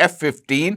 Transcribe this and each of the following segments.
F-15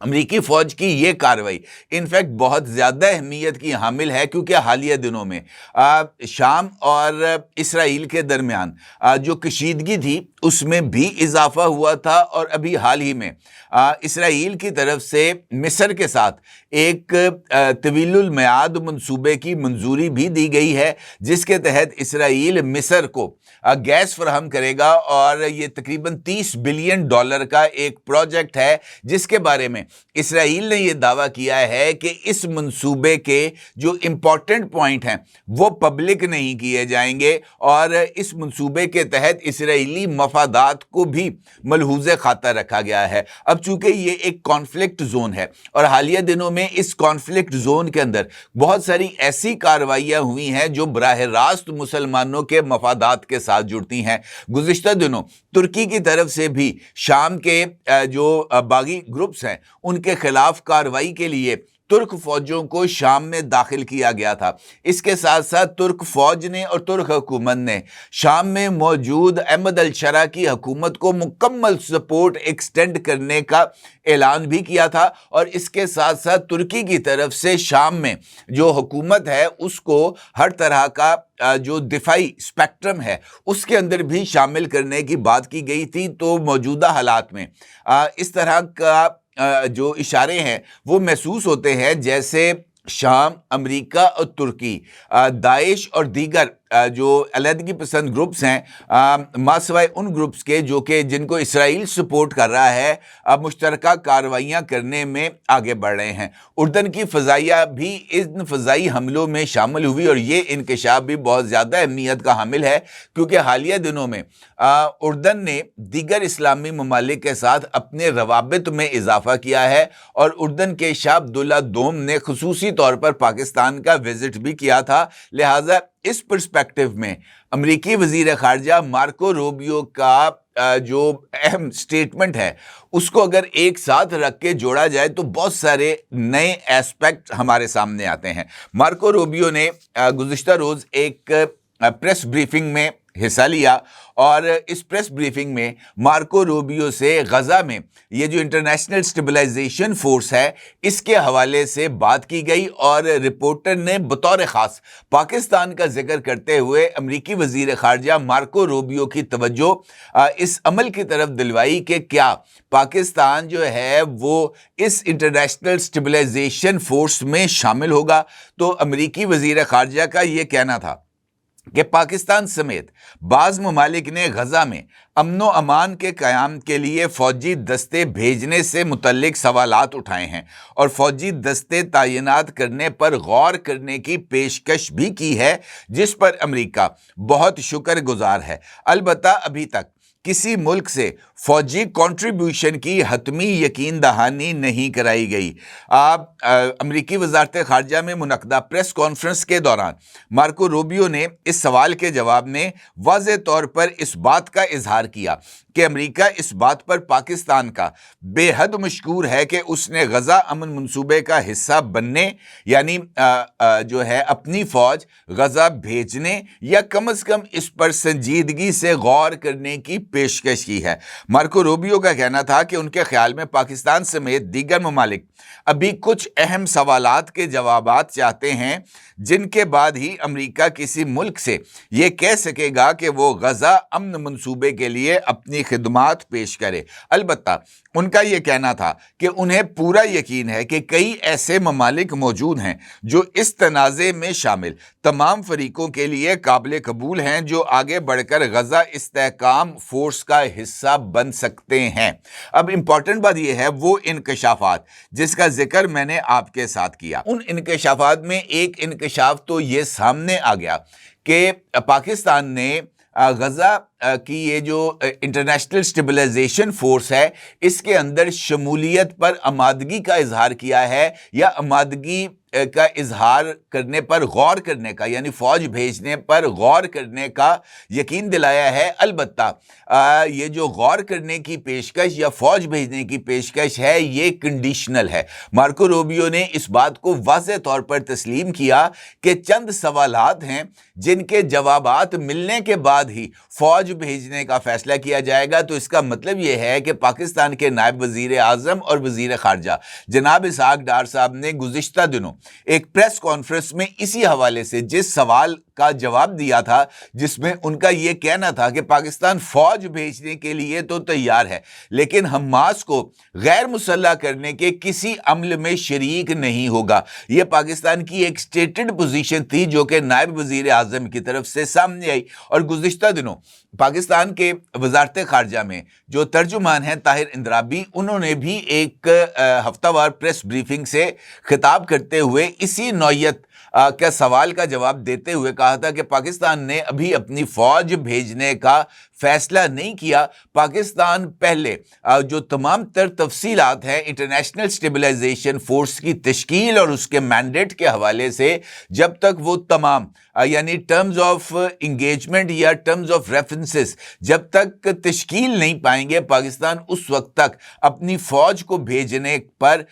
امریکی فوج کی یہ کارروائی انفیکٹ بہت زیادہ اہمیت کی حامل ہے، کیونکہ حالیہ دنوں میں شام اور اسرائیل کے درمیان جو کشیدگی تھی اس میں بھی اضافہ ہوا تھا، اور ابھی حال ہی میں اسرائیل کی طرف سے مصر کے ساتھ ایک طویل المیعاد منصوبے کی منظوری بھی دی گئی ہے، جس کے تحت اسرائیل مصر کو گیس فراہم کرے گا، اور یہ تقریباً $30 بلین کا ایک پروجیکٹ ہے، جس کے بارے میں اسرائیل نے یہ دعویٰ کیا ہے کہ اس منصوبے کے جو امپورٹنٹ پوائنٹ ہیں وہ پبلک نہیں کیے جائیں گے، اور اس منصوبے کے تحت اسرائیلی مفادات کو بھی ملحوظ خاطر رکھا گیا ہے۔ اب چونکہ یہ ایک کانفلکٹ زون ہے، اور حالیہ دنوں میں اس کانفلکٹ زون کے اندر بہت ساری ایسی کارروائیاں ہوئی ہیں جو براہ راست مسلمانوں کے مفادات کے ساتھ جڑتی ہیں۔ گزشتہ دنوں ترکی کی طرف سے بھی شام کے جو باغی گروپس ہیں ان کے خلاف کارروائی کے لیے ترک فوجوں کو شام میں داخل کیا گیا تھا۔ اس کے ساتھ ساتھ ترک فوج نے اور ترک حکومت نے شام میں موجود احمد الشرع کی حکومت کو مکمل سپورٹ ایکسٹینڈ کرنے کا اعلان بھی کیا تھا، اور اس کے ساتھ ساتھ ترکی کی طرف سے شام میں جو حکومت ہے اس کو ہر طرح کا جو دفاعی اسپیکٹرم ہے اس کے اندر بھی شامل کرنے کی بات کی گئی تھی۔ تو موجودہ حالات میں اس طرح کا جو اشارے ہیں وہ محسوس ہوتے ہیں جیسے شام، امریکہ اور ترکی داعش اور دیگر جو علیحدگی پسند گروپس ہیں ماسوائے ان گروپس کے جو کہ جن کو اسرائیل سپورٹ کر رہا ہے، اب مشترکہ کارروائیاں کرنے میں آگے بڑھ رہے ہیں۔ اردن کی فضائیہ بھی ان فضائی حملوں میں شامل ہوئی، اور یہ انکشاف بھی بہت زیادہ اہمیت کا حامل ہے، کیونکہ حالیہ دنوں میں اردن نے دیگر اسلامی ممالک کے ساتھ اپنے روابط میں اضافہ کیا ہے، اور اردن کے شاہ عبداللہ دوم نے خصوصی طور پر پاکستان کا وزٹ بھی کیا تھا۔ لہٰذا اس پرسپیکٹو میں امریکی وزیر خارجہ مارکو روبیو کا جو اہم سٹیٹمنٹ ہے اس کو اگر ایک ساتھ رکھ کے جوڑا جائے تو بہت سارے نئے ایسپیکٹ ہمارے سامنے آتے ہیں۔ مارکو روبیو نے گزشتہ روز ایک پریس بریفنگ میں حصہ لیا، اور اس پریس بریفنگ میں مارکو روبیو سے غزہ میں یہ جو انٹرنیشنل اسٹیبلائزیشن فورس ہے اس کے حوالے سے بات کی گئی، اور رپورٹر نے بطور خاص پاکستان کا ذکر کرتے ہوئے امریکی وزیر خارجہ مارکو روبیو کی توجہ اس عمل کی طرف دلوائی کہ کیا پاکستان جو ہے وہ اس انٹرنیشنل اسٹیبلائزیشن فورس میں شامل ہوگا۔ تو امریکی وزیر خارجہ کا یہ کہنا تھا کہ پاکستان سمیت بعض ممالک نے غزہ میں امن و امان کے قیام کے لیے فوجی دستے بھیجنے سے متعلق سوالات اٹھائے ہیں، اور فوجی دستے تعینات کرنے پر غور کرنے کی پیشکش بھی کی ہے، جس پر امریکہ بہت شکر گزار ہے۔ البتہ ابھی تک کسی ملک سے فوجی کنٹریبیوشن کی حتمی یقین دہانی نہیں کرائی گئی۔ امریکی وزارت خارجہ میں منعقدہ پریس کانفرنس کے دوران مارکو روبیو نے اس سوال کے جواب میں واضح طور پر اس بات کا اظہار کیا کہ امریکہ اس بات پر پاکستان کا بے حد مشکور ہے کہ اس نے غزہ امن منصوبے کا حصہ بننے، یعنی جو ہے اپنی فوج غزہ بھیجنے یا کم از کم اس پر سنجیدگی سے غور کرنے کی پیشکش کی ہے۔ مارکو روبیو کا کہنا تھا کہ ان کے خیال میں پاکستان سمیت دیگر ممالک ابھی کچھ اہم سوالات کے جوابات چاہتے ہیں، جن کے بعد ہی امریکہ کسی ملک سے یہ کہہ سکے گا کہ وہ غزہ امن منصوبے کے لیے اپنی خدمات پیش کرے۔ البتہ ان کا یہ کہنا تھا کہ انہیں پورا یقین ہے کہ کئی ایسے ممالک موجود ہیں جو اس تنازع میں شامل تمام فریقوں کے لیے قابل قبول ہیں، جو آگے بڑھ کر غزہ استحکام فورس کا حصہ بن سکتے ہیں۔ اب امپورٹنٹ بات یہ ہے وہ انکشافات جس کا ذکر میں نے آپ کے ساتھ کیا۔ ان انکشافات میں ایک انکشاف تو یہ سامنے آ گیا کہ پاکستان نے غزہ کی یہ جو انٹرنیشنل اسٹیبلائزیشن فورس ہے اس کے اندر شمولیت پر آمادگی کا اظہار کیا ہے، یا آمادگی کا اظہار کرنے پر غور کرنے کا، یعنی فوج بھیجنے پر غور کرنے کا یقین دلایا ہے۔ البتہ یہ جو غور کرنے کی پیشکش یا فوج بھیجنے کی پیشکش ہے یہ کنڈیشنل ہے۔ مارکو روبیو نے اس بات کو واضح طور پر تسلیم کیا کہ چند سوالات ہیں جن کے جوابات ملنے کے بعد ہی فوج فوج بھیجنے کا فیصلہ کیا جائے گا تو اس کا مطلب یہ ہے کہ پاکستان کے نائب وزیر اعظم اور وزیر خارجہ جناب اسحاق ڈار صاحب نے گزشتہ دنوں ایک پریس کانفرنس میں اسی حوالے سے جس سوال کا جواب دیا تھا جس میں ان کا یہ کہنا تھا کہ پاکستان فوج بھیجنے کے لیے تو تیار ہے لیکن حماس کو غیر مسلح کرنے کے کسی عمل میں شریک نہیں ہوگا. یہ پاکستان کی ایک سٹیٹڈ پوزیشن تھی جو کہ نائب وزیر اعظم کی طرف سے سامنے آئی. اور گزشتہ دنوں پاکستان کے وزارت خارجہ میں جو ترجمان ہیں طاہر اندرابی، انہوں نے بھی ایک ہفتہ وار پریس بریفنگ سے خطاب کرتے ہوئے اسی نوعیت کا سوال کا جواب دیتے ہوئے کہا تھا کہ پاکستان نے ابھی اپنی فوج بھیجنے کا فیصلہ نہیں کیا. پاکستان پہلے جو تمام تر تفصیلات ہیں انٹرنیشنل اسٹیبلائزیشن فورس کی تشکیل اور اس کے مینڈیٹ کے حوالے سے، جب تک وہ تمام یعنی ٹرمز آف انگیجمنٹ یا ٹرمز آف ریفرنسز جب تک تشکیل نہیں پائیں گے، پاکستان اس وقت تک اپنی فوج کو بھیجنے پر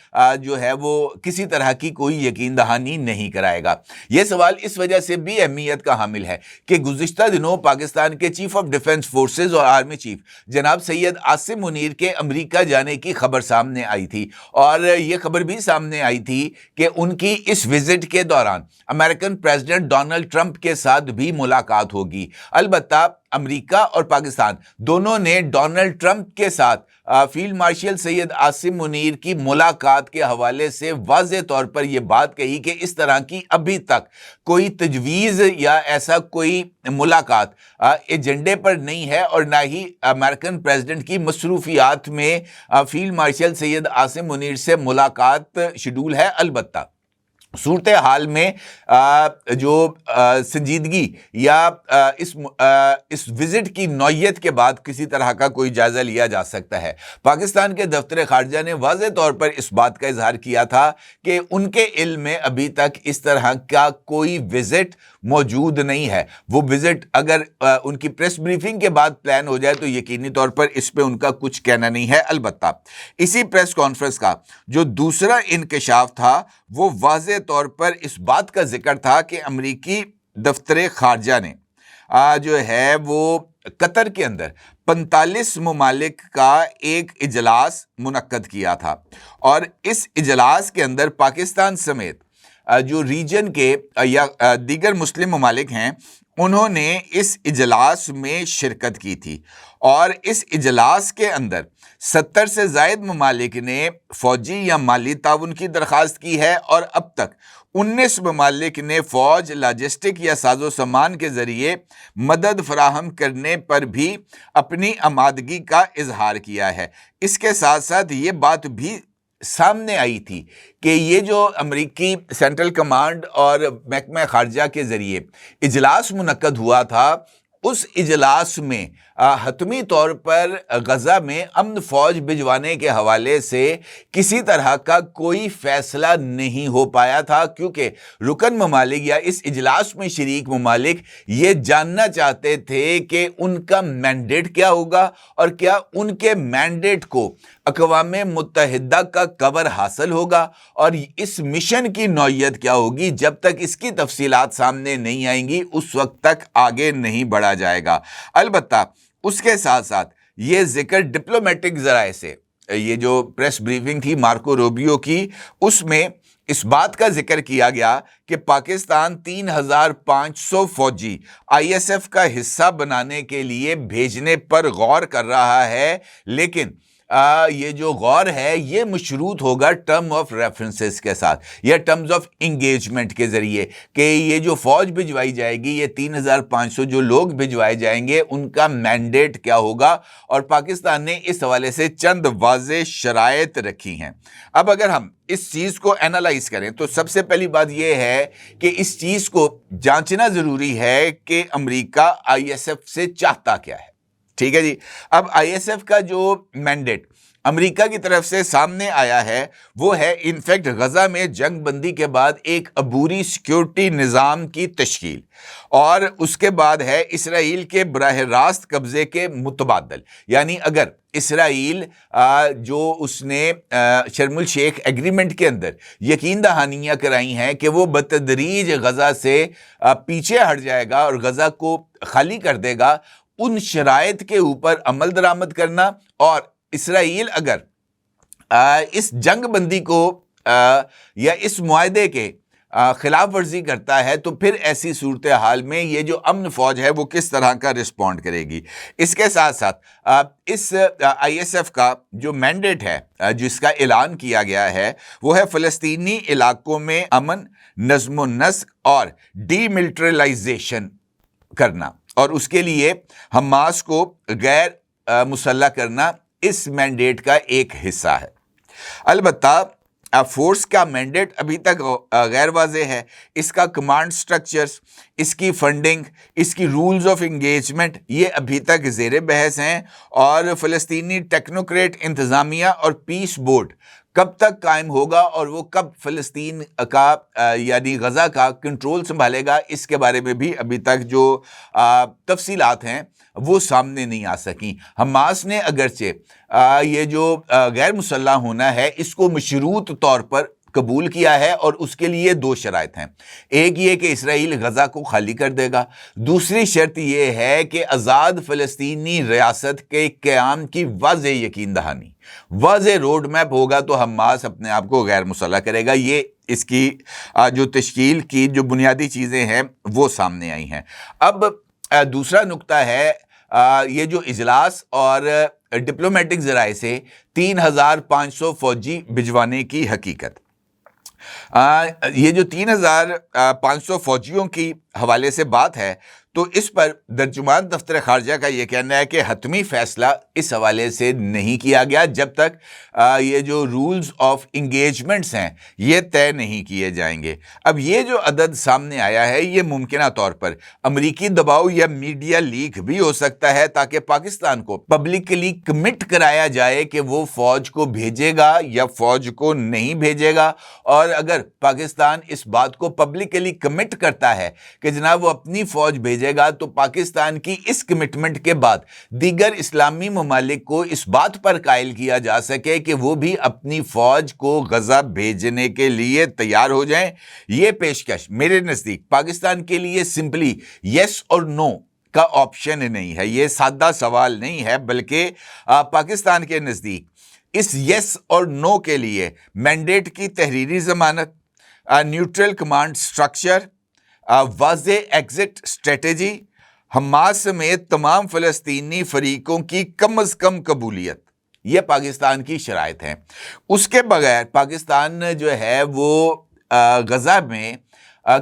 جو ہے وہ کسی طرح کی کوئی یقین دہانی نہیں کرائے گا. یہ سوال اس وجہ سے بھی اہمیت کا حامل ہے کہ گزشتہ دنوں پاکستان کے چیف آف ڈیفنس فورسز اور آرمی چیف جناب سید عاصم منیر کے امریکہ جانے کی خبر سامنے آئی تھی، اور یہ خبر بھی سامنے آئی تھی کہ ان کی اس وزٹ کے دوران امریکن پریزیڈنٹ ڈونلڈ ٹرمپ کے ساتھ بھی ملاقات ہوگی. البتہ امریکہ اور پاکستان دونوں نے ڈونلڈ ٹرمپ کے ساتھ فیلڈ مارشل سید عاصم منیر کی ملاقات کے حوالے سے واضح طور پر یہ بات کہی کہ اس طرح کی ابھی تک کوئی تجویز یا ایسا کوئی ملاقات ایجنڈے پر نہیں ہے، اور نہ ہی امریکن پریزیڈنٹ کی مصروفیات میں فیلڈ مارشل سید عاصم منیر سے ملاقات شیڈول ہے. البتہ صورتحال میں جو سنجیدگی یا اس وزٹ کی نوعیت کے بعد کسی طرح کا کوئی جائزہ لیا جا سکتا ہے. پاکستان کے دفتر خارجہ نے واضح طور پر اس بات کا اظہار کیا تھا کہ ان کے علم میں ابھی تک اس طرح کا کوئی وزٹ موجود نہیں ہے. وہ وزٹ اگر ان کی پریس بریفنگ کے بعد پلان ہو جائے تو یقینی طور پر اس پہ ان کا کچھ کہنا نہیں ہے. البتہ اسی پریس کانفرنس کا جو دوسرا انکشاف تھا وہ واضح طور پر اس بات کا ذکر تھا کہ امریکی دفتر خارجہ نے جو ہے وہ قطر کے اندر 45 ممالک کا ایک اجلاس منعقد کیا تھا، اور اس اجلاس کے اندر پاکستان سمیت جو ریجن کے یا دیگر مسلم ممالک ہیں انہوں نے اس اجلاس میں شرکت کی تھی. اور اس اجلاس کے اندر 70 سے زائد ممالک نے فوجی یا مالی تعاون کی درخواست کی ہے، اور اب تک 19 ممالک نے فوج، لاجسٹک یا ساز و سامان کے ذریعے مدد فراہم کرنے پر بھی اپنی آمادگی کا اظہار کیا ہے. اس کے ساتھ ساتھ یہ بات بھی سامنے آئی تھی کہ یہ جو امریکی سینٹرل کمانڈ اور محکمہ خارجہ کے ذریعے اجلاس منعقد ہوا تھا، اس اجلاس میں حتمی طور پر غزہ میں امن فوج بھجوانے کے حوالے سے کسی طرح کا کوئی فیصلہ نہیں ہو پایا تھا، کیونکہ رکن ممالک یا اس اجلاس میں شریک ممالک یہ جاننا چاہتے تھے کہ ان کا مینڈیٹ کیا ہوگا اور کیا ان کے مینڈیٹ کو اقوام متحدہ کا کور حاصل ہوگا، اور اس مشن کی نوعیت کیا ہوگی. جب تک اس کی تفصیلات سامنے نہیں آئیں گی اس وقت تک آگے نہیں بڑھا جائے گا. البتہ اس کے ساتھ ساتھ یہ ذکر ڈپلومیٹک ذرائع سے، یہ جو پریس بریفنگ تھی مارکو روبیو کی، اس میں اس بات کا ذکر کیا گیا کہ پاکستان 3500 فوجی ISF کا حصہ بنانے کے لیے بھیجنے پر غور کر رہا ہے، لیکن یہ جو غور ہے یہ مشروط ہوگا ٹرم آف ریفرنسز کے ساتھ یا ٹرمز آف انگیجمنٹ کے ذریعے، کہ یہ جو فوج بھجوائی جائے گی، یہ 3500 جو لوگ بھجوائے جائیں گے ان کا مینڈیٹ کیا ہوگا. اور پاکستان نے اس حوالے سے چند واضح شرائط رکھی ہیں. اب اگر ہم اس چیز کو اینالائز کریں تو سب سے پہلی بات یہ ہے کہ اس چیز کو جانچنا ضروری ہے کہ امریکہ ISF سے چاہتا کیا ہے. ٹھیک ہے جی. اب ISF کا جو مینڈیٹ امریکہ کی طرف سے سامنے آیا ہے وہ ہے انفیکٹ غزہ میں جنگ بندی کے بعد ایک عبوری سیکیورٹی نظام کی تشکیل، اور اس کے بعد ہے اسرائیل کے براہ راست قبضے کے متبادل. یعنی اگر اسرائیل جو اس نے شرم الشیخ ایگریمنٹ کے اندر یقین دہانیاں کرائی ہیں کہ وہ بتدریج غزہ سے پیچھے ہٹ جائے گا اور غزہ کو خالی کر دے گا، ان شرائط کے اوپر عمل درآمد کرنا، اور اسرائیل اگر اس جنگ بندی کو یا اس معاہدے کے خلاف ورزی کرتا ہے تو پھر ایسی صورتحال میں یہ جو امن فوج ہے وہ کس طرح کا رسپونڈ کرے گی۔ اس کے ساتھ ساتھ اس آئی ایس ایف کا جو مینڈیٹ ہے، جس کا اعلان کیا گیا ہے، وہ ہے فلسطینی علاقوں میں امن، نظم و نسق اور ڈی ملٹریلائزیشن کرنا، اور اس کے لیے حماس کو غیر مسلح کرنا اس مینڈیٹ کا ایک حصہ ہے۔ البتہ فورس کا مینڈیٹ ابھی تک غیر واضح ہے، اس کا کمانڈ سٹرکچرز، اس کی فنڈنگ، اس کی رولز آف انگیجمنٹ یہ ابھی تک زیر بحث ہیں، اور فلسطینی ٹیکنوکریٹ انتظامیہ اور پیس بورڈ کب تک قائم ہوگا اور وہ کب فلسطین کا یعنی غزہ کا کنٹرول سنبھالے گا، اس کے بارے میں بھی ابھی تک جو تفصیلات ہیں وہ سامنے نہیں آ سکیں۔ حماس نے اگرچہ یہ جو غیر مسلح ہونا ہے اس کو مشروط طور پر قبول کیا ہے، اور اس کے لیے دو شرائط ہیں۔ ایک یہ کہ اسرائیل غزہ کو خالی کر دے گا، دوسری شرط یہ ہے کہ آزاد فلسطینی ریاست کے قیام کی واضح یقین دہانی، واضح روڈ میپ ہوگا تو حماس اپنے آپ کو غیر مسلح کرے گا۔ یہ اس کی جو تشکیل کی جو بنیادی چیزیں ہیں وہ سامنے آئی ہیں۔ اب دوسرا نقطہ ہے یہ جو اجلاس اور ڈپلومیٹک ذرائع سے 3500 فوجی بھجوانے کی حقیقت۔ یہ جو 3500 فوجیوں کی حوالے سے بات ہے تو اس پر ترجمان دفتر خارجہ کا یہ کہنا ہے کہ حتمی فیصلہ اس حوالے سے نہیں کیا گیا جب تک یہ جو رولز آف انگیجمنٹس ہیں یہ طے نہیں کیے جائیں گے۔ اب یہ جو عدد سامنے آیا ہے یہ ممکنہ طور پر امریکی دباؤ یا میڈیا لیک بھی ہو سکتا ہے تاکہ پاکستان کو پبلکلی کمٹ کرایا جائے کہ وہ فوج کو بھیجے گا یا فوج کو نہیں بھیجے گا، اور اگر پاکستان اس بات کو پبلکلی کمٹ کرتا ہے کہ جناب وہ اپنی فوج بھیجے گا تو پاکستان کی اس کمٹمنٹ کے بعد دیگر اسلامی ممالک کو اس بات پر قائل کیا جا سکے کہ وہ بھی اپنی فوج کو غزہ بھیجنے کے لیے تیار ہو جائیں۔ یہ پیشکش میرے نزدیک پاکستان کے لیے سمپلی یس اور نو کا آپشن نہیں ہے، یہ سادہ سوال نہیں ہے، بلکہ پاکستان کے نزدیک اس یس اور نو کے لیے مینڈیٹ کی تحریری ضمانت، نیوٹرل کمانڈ سٹرکچر، واضح ایگزٹ اسٹریٹجی، حماس سمیت تمام فلسطینی فریقوں کی کم از کم قبولیت، یہ پاکستان کی شرائط ہیں۔ اس کے بغیر پاکستان جو ہے وہ غزہ میں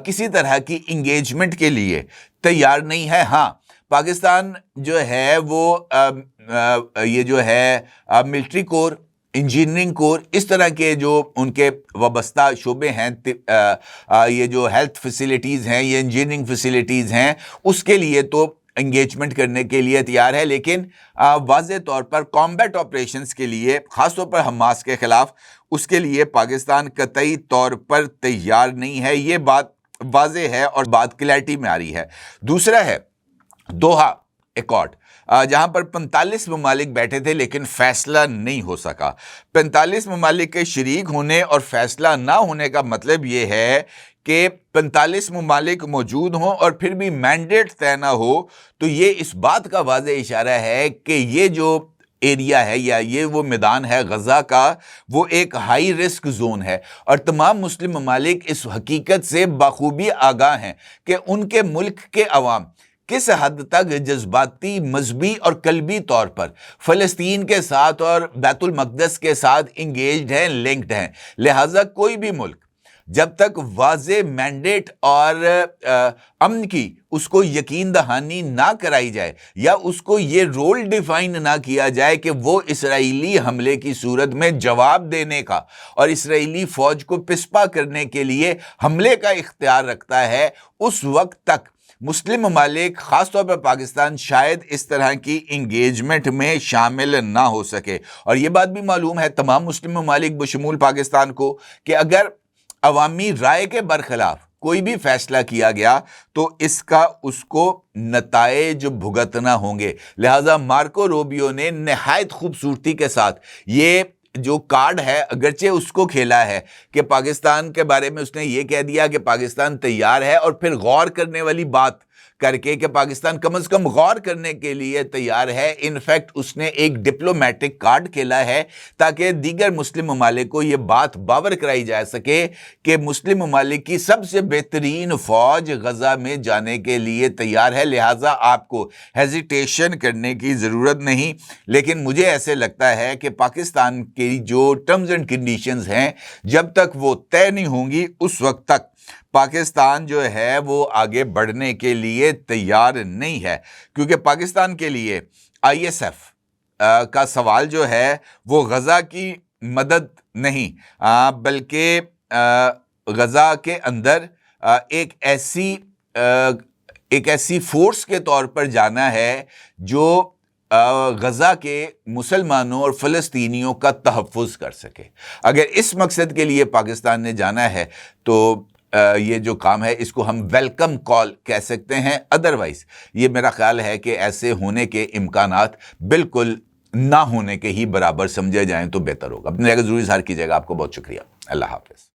کسی طرح کی انگیجمنٹ کے لیے تیار نہیں ہے۔ ہاں، پاکستان جو ہے وہ یہ جو ہے ملٹری کور، انجینئرنگ کور، اس طرح کے جو ان کے وابستہ شعبے ہیں، یہ جو ہیلتھ فیسیلیٹیز ہیں، یہ انجینئرنگ فیسیلیٹیز ہیں، اس کے لیے تو انگیجمنٹ کرنے کے لیے تیار ہے، لیکن واضح طور پر کامبیٹ آپریشنز کے لیے، خاص طور پر حماس کے خلاف، اس کے لیے پاکستان قطعی طور پر تیار نہیں ہے۔ یہ بات واضح ہے اور بات کلیئرٹی میں آ رہی ہے۔ دوسرا ہے دوحہ ایکارڈ، جہاں پر 45 ممالک بیٹھے تھے لیکن فیصلہ نہیں ہو سکا۔ 45 ممالک کے شریک ہونے اور فیصلہ نہ ہونے کا مطلب یہ ہے کہ 45 ممالک موجود ہوں اور پھر بھی مینڈیٹ طے نہ ہو، تو یہ اس بات کا واضح اشارہ ہے کہ یہ جو ایریا ہے یا یہ وہ میدان ہے غزہ کا، وہ ایک ہائی رسک زون ہے، اور تمام مسلم ممالک اس حقیقت سے بخوبی آگاہ ہیں کہ ان کے ملک کے عوام کس حد تک جذباتی، مذہبی اور قلبی طور پر فلسطین کے ساتھ اور بیت المقدس کے ساتھ انگیجڈ ہیں، لنکڈ ہیں۔ لہٰذا کوئی بھی ملک جب تک واضح مینڈیٹ اور امن کی اس کو یقین دہانی نہ کرائی جائے یا اس کو یہ رول ڈیفائن نہ کیا جائے کہ وہ اسرائیلی حملے کی صورت میں جواب دینے کا اور اسرائیلی فوج کو پسپا کرنے کے لیے حملے کا اختیار رکھتا ہے، اس وقت تک مسلم ممالک، خاص طور پر پاکستان، شاید اس طرح کی انگیجمنٹ میں شامل نہ ہو سکے۔ اور یہ بات بھی معلوم ہے تمام مسلم ممالک بشمول پاکستان کو کہ اگر عوامی رائے کے برخلاف کوئی بھی فیصلہ کیا گیا تو اس کو نتائج بھگتنا ہوں گے۔ لہٰذا مارکو روبیو نے نہایت خوبصورتی کے ساتھ یہ جو کارڈ ہے اگرچہ اس کو کھیلا ہے کہ پاکستان کے بارے میں اس نے یہ کہہ دیا کہ پاکستان تیار ہے، اور پھر غور کرنے والی بات کر کے کہ پاکستان کم از کم غور کرنے کے لیے تیار ہے. انفیکٹ اس نے ایک ڈپلومیٹک کارڈ کھیلا ہے تاکہ دیگر مسلم ممالک کو یہ بات باور کرائی جا سکے کہ مسلم ممالک کی سب سے بہترین فوج غزہ میں جانے کے لیے تیار ہے, لہٰذا آپ کو ہیزیٹیشن کرنے کی ضرورت نہیں. لیکن مجھے ایسے لگتا ہے کہ پاکستان کی جو ٹرمز اینڈ کنڈیشنز ہیں جب تک وہ طے نہیں ہوں گی اس وقت تک پاکستان جو ہے وہ آگے بڑھنے کے لیے تیار نہیں ہے, کیونکہ پاکستان کے لیے آئی ایس ایف کا سوال جو ہے وہ غزہ کی مدد نہیں بلکہ غزہ کے اندر ایک ایسی فورس کے طور پر جانا ہے جو غزہ کے مسلمانوں اور فلسطینیوں کا تحفظ کر سکے. اگر اس مقصد کے لیے پاکستان نے جانا ہے تو یہ جو کام ہے اس کو ہم ویلکم کال کہہ سکتے ہیں. ادروائز یہ میرا خیال ہے کہ ایسے ہونے کے امکانات بالکل نہ ہونے کے ہی برابر سمجھے جائیں تو بہتر ہوگا. اپنے جگہ ضرور اظہار کیجیے گا. آپ کو بہت شکریہ. اللہ حافظ.